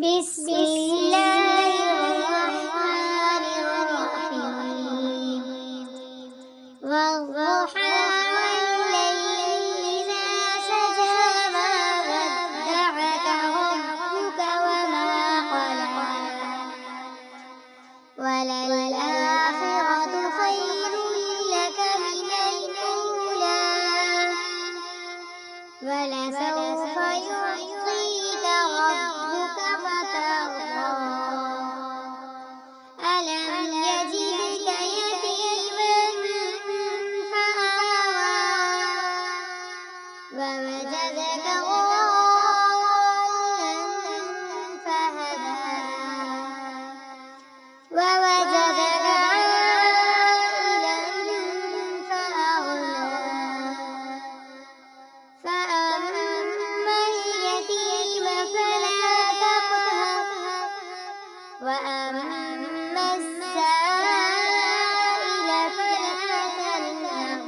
بسم الله الرحمن الرحيم والضحى والليل إذا سجى ما ودعك ربك وما قلى وللآخرة خير لك من الأولى ولسوف يعطيك ربك فترضى ألم يجدك يتيما فآوى ووجدك ضالا فهدى ووجدك عائلا فأغنى فأما اليتيم فلا تقهر وأما السائل فلا تنهر